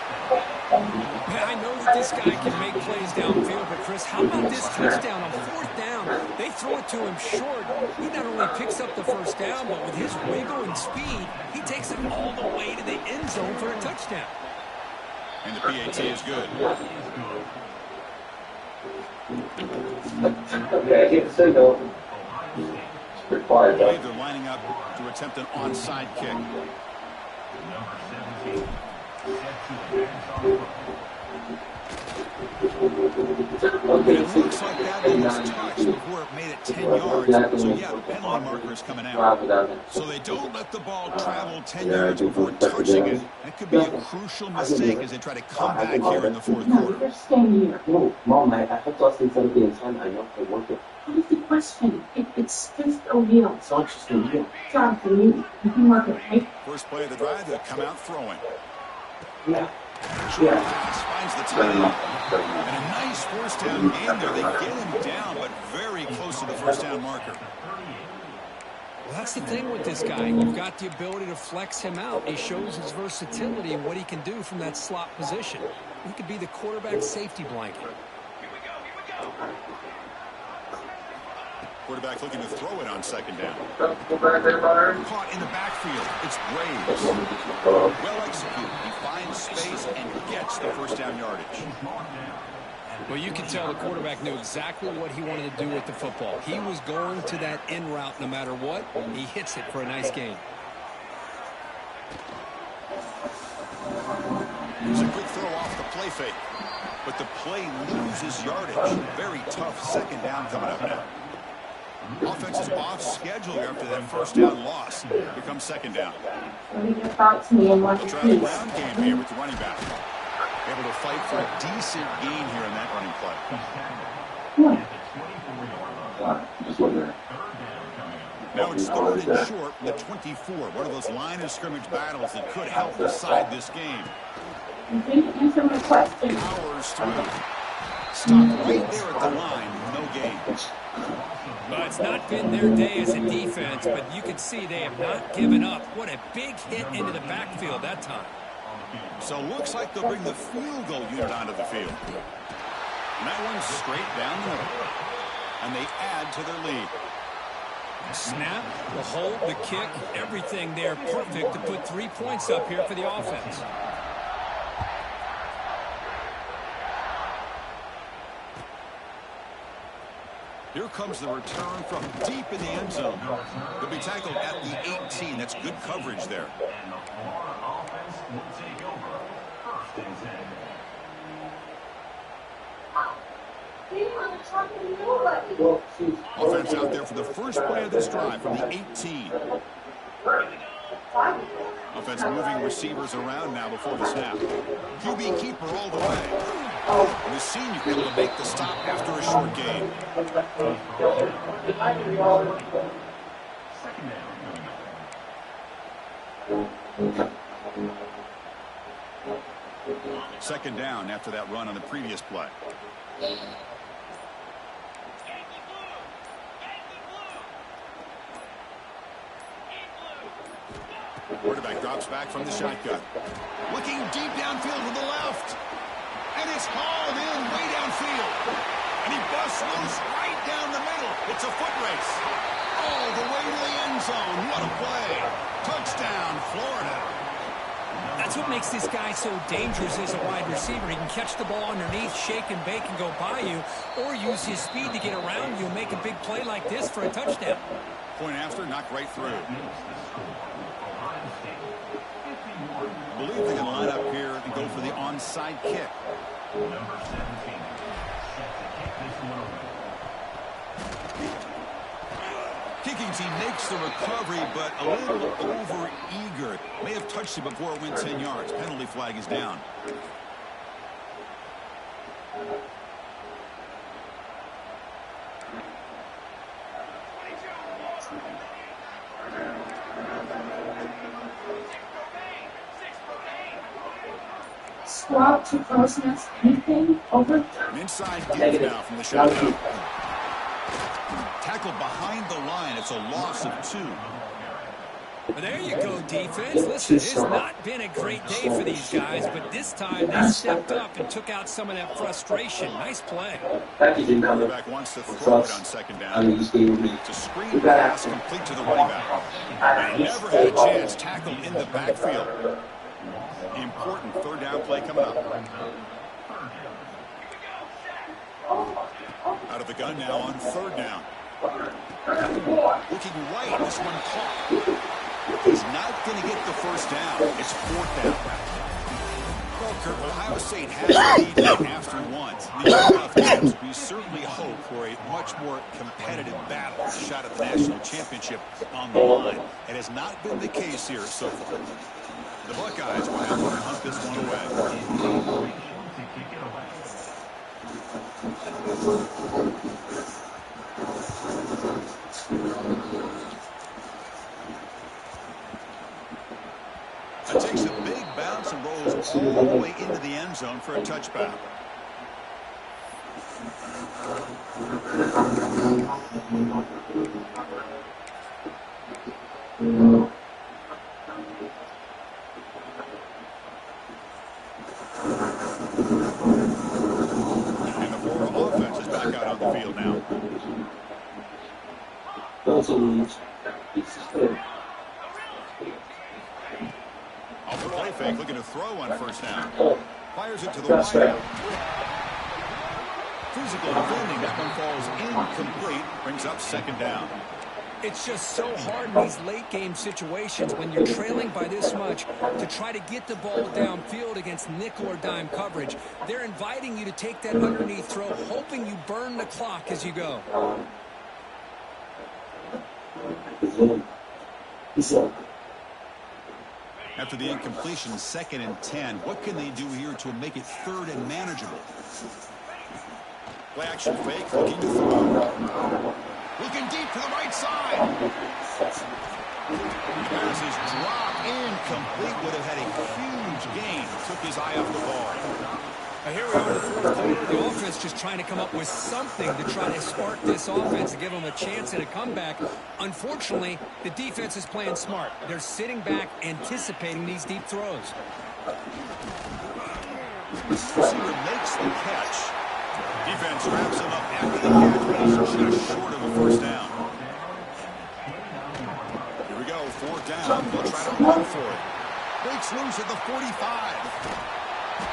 Man, I know that this guy can make plays downfield, but Chris, how about this touchdown on 4th down? They throw it to him short. He not only picks up the 1st down, but with his wiggle and speed, he takes it all the way to the end zone for a touchdown. And the PAT is good. Okay, I get the signal. Required, I though. believe they're lining up to attempt an onside kick. And it looks like that one was touched before it made it 10 yards. So, yeah, penalty marker is coming out. So they don't let the ball travel 10 yards before touching it. That could be a crucial mistake as they try to come back here in the fourth No, quarter. you're staying here. No, Mom, I have to ask you something inside. I know I want it. What is the question? It's just a wheel. It's not just a wheel. Jonathan, you can work it, right? First play of the drive, they'll come out throwing. Yeah. Short pass finds the tight end. And a nice first down game there. They get him down, but very close to the first down marker. Well, that's the thing with this guy. You've got the ability to flex him out. He shows his versatility and what he can do from that slot position. He could be the quarterback safety blanket. Quarterback looking to throw it on second down. Caught in the backfield. It's Braves. Well executed. He finds space and gets the first down yardage. Well, you can tell the quarterback knew exactly what he wanted to do with the football. He was going to that in route no matter what. He hits it for a nice gain. Here's a quick throw off the play fake. But the play loses yardage. Very tough second down coming up now. Offense is off schedule after that first down loss. Here comes second down. Let me get back to me in one Try the piece. ground game here with the running back. Able to fight for a decent gain here in that running play. Now it's third and short from the 24. One of those line of scrimmage battles that could help decide this game. You didn't answer my question. Powers through. Stop right there at the line. No gain. Well, it's not been their day as a defense, but you can see they have not given up. What a big hit into the backfield that time. So looks like they'll bring the field goal unit onto the field. And that one's straight down the middle. And they add to their lead. Snap, the hold, the kick, everything there perfect to put 3 points up here for the offense. Here comes the return from deep in the end zone. They'll be tackled at the 18. That's good coverage there. Offense out there for the first play of this drive from the 18. Offense moving receivers around now before the snap. QB keeper all the way. And the senior able to make the stop after a short gain. Second down after that run on the previous play. Quarterback drops back from the shotgun. Looking deep downfield to the left. And it's hauled in way downfield. And he busts loose right down the middle. It's a foot race. All the way to the end zone. What a play. Touchdown, Florida. That's what makes this guy so dangerous as a wide receiver. He can catch the ball underneath, shake and bake and go by you, or use his speed to get around you and make a big play like this for a touchdown. Point after, knocked right through. I believe they can line up here and go for the onside kick. Kicking team makes the recovery, but a little over-eager. May have touched it before it went 10 yards. Penalty flag is down. Squat to closeness, anything over? An inside give now from the shotgun. Tackled behind the line. It's a loss of 2. Well, there you go, defense. Listen, it's not been a great day for these guys, but this time they stepped up and took out some of that frustration. Nice play. Quarterback wants to throw it on second down. It's a screen pass complete to the running back. And he never had a chance. Tackled in the backfield. Important third down play coming up. Out of the gun now on third down. Looking right, this one caught. He's not going to get the first down. It's fourth down. Well, Kurt, Ohio State has the lead here after one. These playoff games, we certainly hope for a much more competitive battle, a shot at the national championship on the line. It has not been the case here so far. The Buckeyes will have to hunt this one away. It takes a big bounce and rolls all the way into the end zone for a touchback. And the Florida offense is back out on the field now. Off the play fake, looking to throw on first down. Fires it to the wideout. Physical defending, that one falls incomplete, brings up second down. It's just so hard in these late game situations when you're trailing by this much to try to get the ball downfield against nickel or dime coverage. They're inviting you to take that underneath throw, hoping you burn the clock as you go. After the incompletion, 2nd and 10. What can they do here to make it 3rd and manageable? Play action fake, looking to throw. Looking deep to the right side. The pass is dropped incomplete. Would have had a huge gain. Took his eye off the ball. Here we are in the 4th quarter. The offense just trying to come up with something to try to spark this offense to give them a chance at a comeback. Unfortunately, the defense is playing smart. They're sitting back, anticipating these deep throws. Receiver makes the catch. Defense wraps him up after the catch, but he's just short of a first down. Here we go, 4th down. They'll try to run for it. Breaks loose at the 45.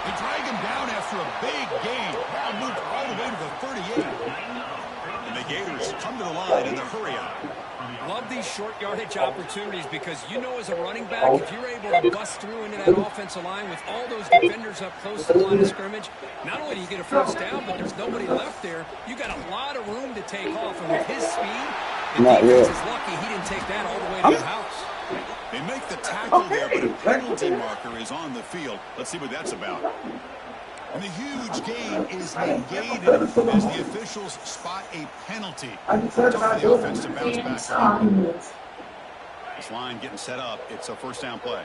They drag him down after a big gain. Ball moved all the way to the 38. And the Gators come to the line in the hurry up. Love these short yardage opportunities because you know as a running back, if you're able to bust through into that offensive line with all those defenders up close to the line of scrimmage, not only do you get a first down, but there's nobody left there. You got a lot of room to take off. And with his speed, the defense is lucky he didn't take that all the way to the house. They make the tackle there, but a penalty marker is on the field. Let's see what that's about. And the huge gain is negated as the officials spot a penalty. Tough for the offense to bounce back. This line getting set up. It's a first down play.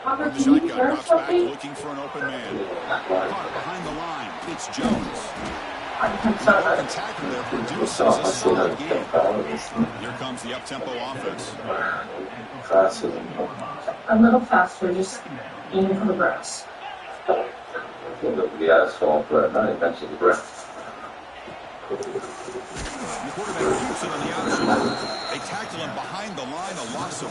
The shotgun drops back looking for an open man. Caught behind the line. It's Jones. The broken tackle there produces a solid game. Here comes the up-tempo offense. A little faster, just aiming for the grass. The asphalt, but not eventually the grass. The quarterback keeps it on the outside. They tackle him behind the line, a loss of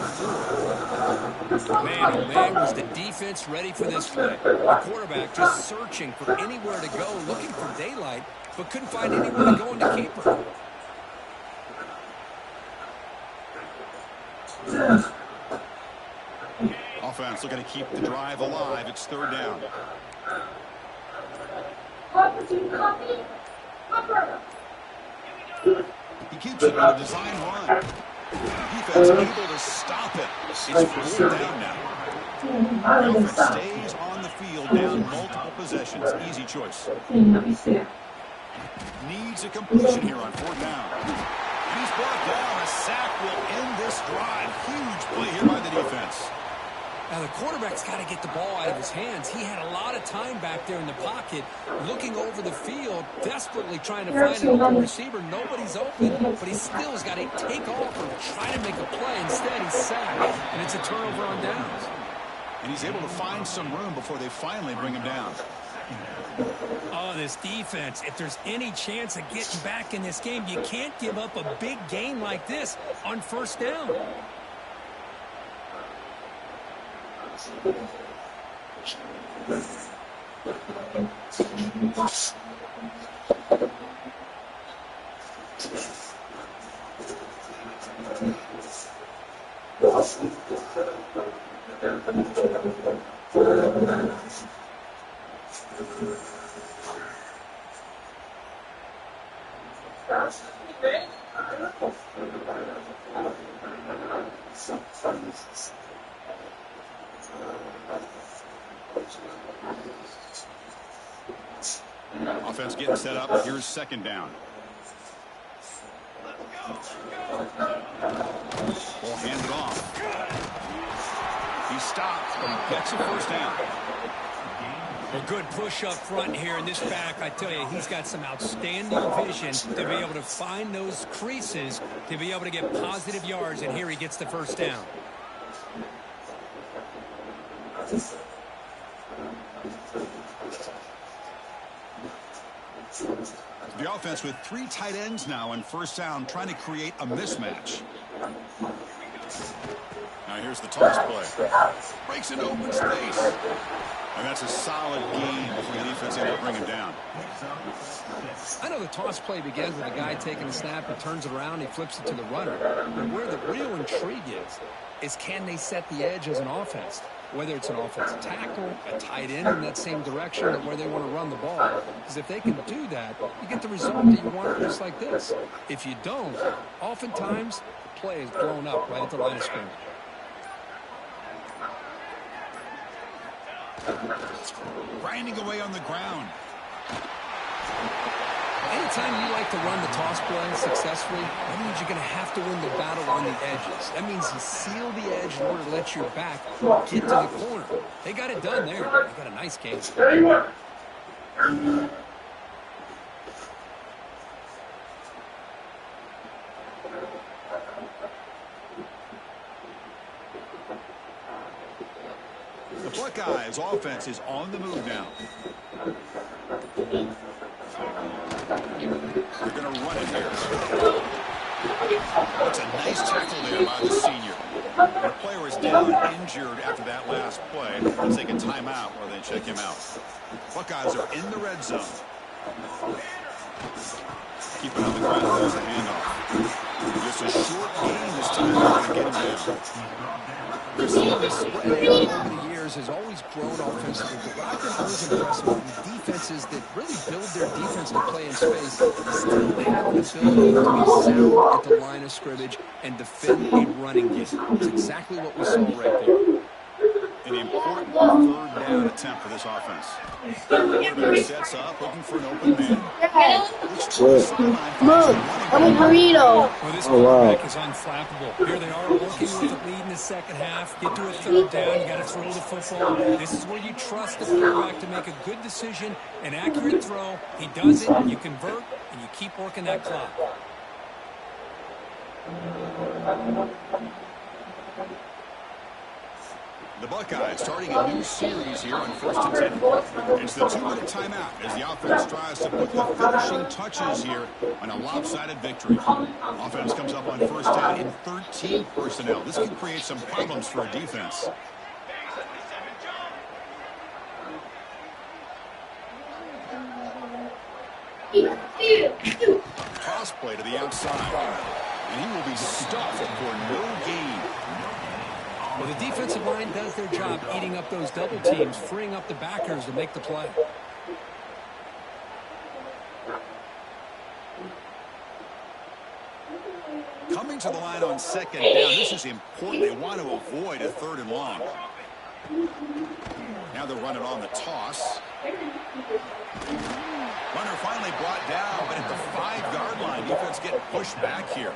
4. Man, oh man, was the defense ready for this play. The quarterback just searching for anywhere to go, looking for daylight, but couldn't find anywhere to go in the keeper. Offense looking to keep the drive alive. It's 3rd down. He keeps it on a design run. Defense able to stop it. It's 4th down now. The offense stays on the field down multiple possessions. Easy choice. Needs a completion here on 4th down. And he's brought down. A sack will end this drive. Huge play here by the defense. Now, the quarterback's got to get the ball out of his hands. He had a lot of time back there in the pocket, looking over the field, desperately trying to find an open receiver. Nobody's open, but he still has got to take off and try to make a play. Instead, he's sacked, and it's a turnover on downs. And he's able to find some room before they finally bring him down. Oh, this defense, if there's any chance of getting back in this game, you can't give up a big gain like this on 1st down. Offense getting set up. Here's second down. Ball handed off. He stops, but he gets a first down. A good push up front here in this back. I tell you, he's got some outstanding vision to be able to find those creases, to be able to get positive yards, and here he gets the first down. The offense with 3 tight ends now on first down, trying to create a mismatch. Now here's the toss play. Breaks into open space. And that's a solid gain before the defense able to bring him down. I know the toss play begins with a guy taking a snap, he turns it around, he flips it to the runner. But where the real intrigue is can they set the edge as an offense? Whether it's an offensive tackle, a tight end in that same direction, or where they want to run the ball. Because if they can do that, you get the result that you want just like this. If you don't, oftentimes the play is blown up right at the line of scrimmage. Grinding away on the ground. Anytime you like to run the toss play successfully, that means you're going to have to win the battle on the edges. That means you seal the edge in order to let your back get to the corner. They got it done there. They got a nice game. The Buckeyes offense is on the move now. They're going to run it here. That's a nice tackle there by the senior. The player was down injured after that last play. Let's take a timeout while they check him out. Buckeyes are in the red zone. Keep it on the ground. There's a handoff. Just a short gain this time. They're going to get him down. This spread over the years has always grown offensively, but what I've been always impressed with defenses that really build their defense to play in space still have an ability to be sound at the line of scrimmage and defend a running game. It's exactly what we saw right there. An important third down attempt for this offense. Quarterback sets up, looking for an open man. I'm a burrito. Well, this quarterback is unflappable. Here they are working with the lead in the second half. Get to a third down, you got to throw the football. This is where you trust the quarterback to make a good decision, an accurate throw. He does it, you convert, and you keep working that clock. The Buckeyes starting a new series here on 1st and 10. It's the 2-minute timeout as the offense tries to put the finishing touches here on a lopsided victory. Offense comes up on first down in 13 personnel. This can create some problems for a defense. Toss play to the outside. And he will be stuffed for no gain. Well, the defensive line does their job eating up those double teams, freeing up the backers to make the play. Coming to the line on second down. This is important. They want to avoid a 3rd and long. Now they're running on the toss. Runner finally brought down, but at the 5-yard line, defense getting pushed back here.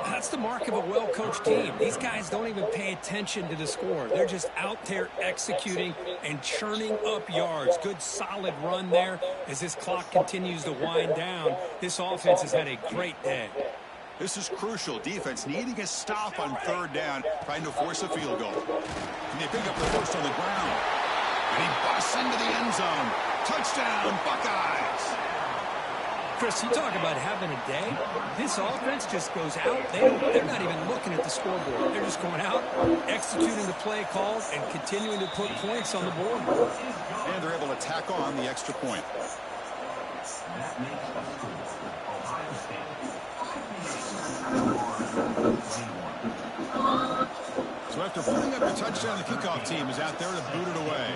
That's the mark of a well-coached team. These guys don't even pay attention to the score. They're just out there executing and churning up yards. Good, solid run there. As this clock continues to wind down, this offense has had a great day. This is crucial. Defense needing a stop on 3rd down, trying to force a field goal. And they pick up the first on the ground. And he busts into the end zone. Touchdown, Buckeyes! Chris, you talk about having a day. This offense just goes out. They're not even looking at the scoreboard. They're just going out, executing the play calls, and continuing to put points on the board. And they're able to tack on the extra point. The touchdown, the kickoff team is out there to boot it away.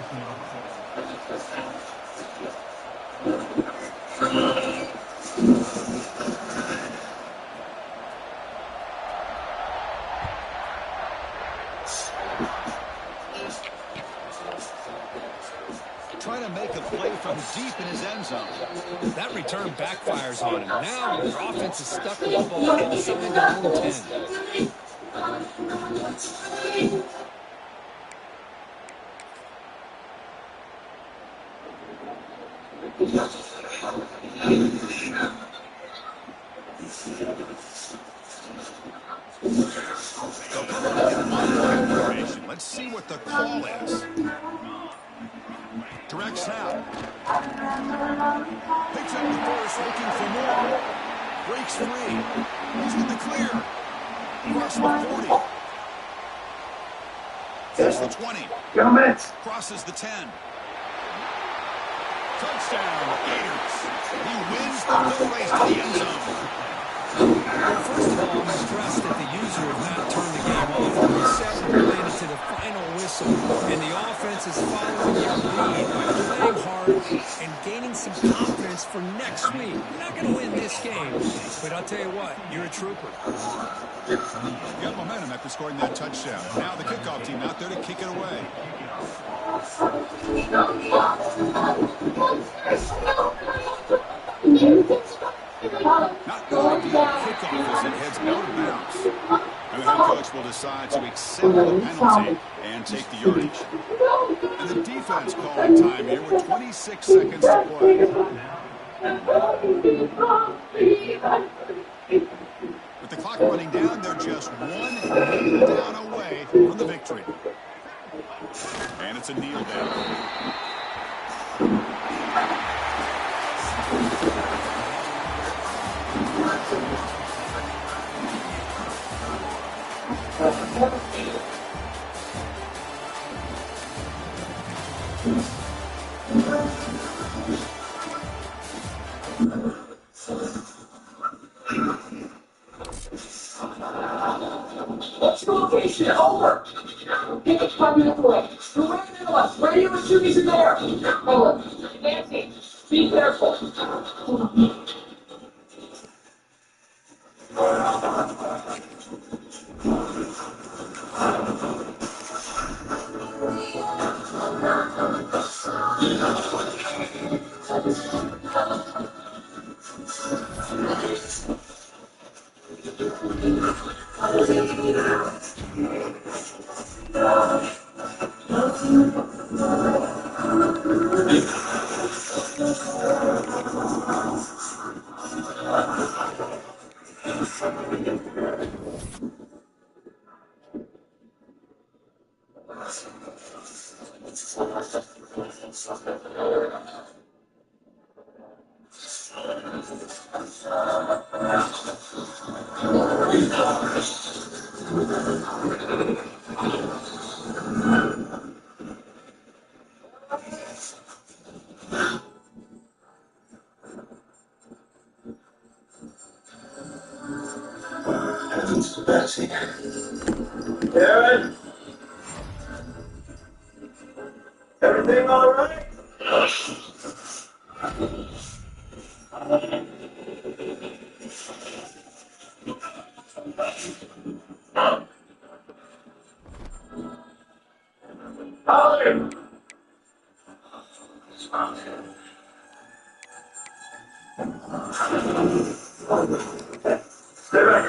Trying to make a play from deep in his end zone. That return backfires on him. Now their offense is stuck with the ball inside their own 10. They'll come out in one-wide formation. Let's see what the call is. Direct snap. Picks up the first, looking for more. Breaks free. He's in the clear. Across the 40. There's the 20. Crosses the 10. Touchdown, Gators. He wins the full race to the end zone. Well, first of all, I'm impressed that the user has not turned the game off. The reset related to the final whistle, and the offense is following their lead by playing hard and gaining some confidence for next week. You're not going to win this game, but I'll tell you what, you're a trooper. You got momentum after scoring that touchdown. Now the kickoff team out there to kick it away. Not going to be a kickoff as it heads out of bounds. And the head coach will decide to accept the penalty and take the yardage. And the defense calling time here with 26 seconds to play. With the clock running down, they're just one kneel down away from the victory. And it's a kneel down. Location over. Pick it 5 minutes away. You're right in us. Radio and Judy's in there. Hold on. Nancy, be careful. Aaron? Everything all right? Holly! Stay back.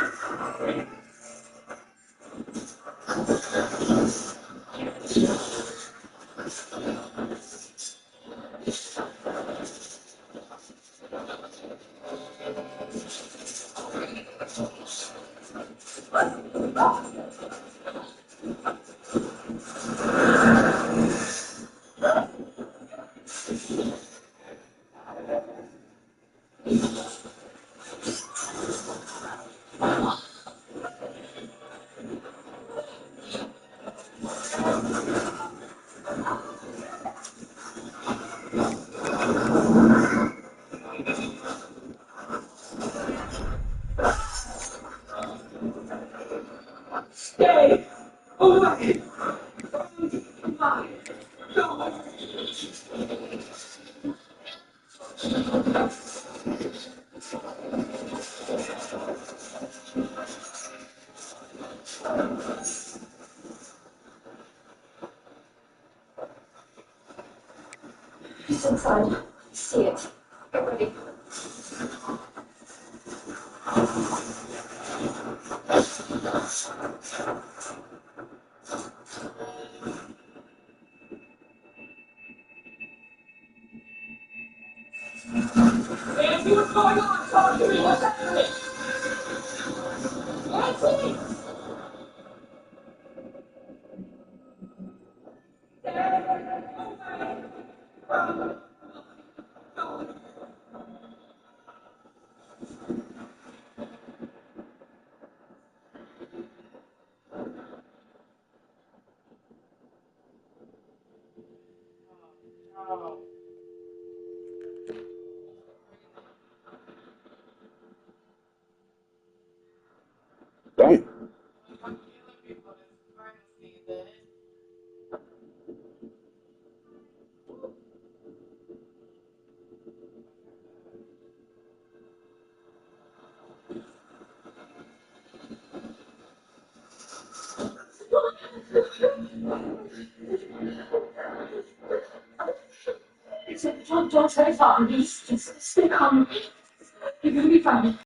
inside. See it. Get ready. Nancy, what's going on? Talk to me. What's happening? Nancy! Damn. Don't say father, please. Just stay calm. You're gonna be fine.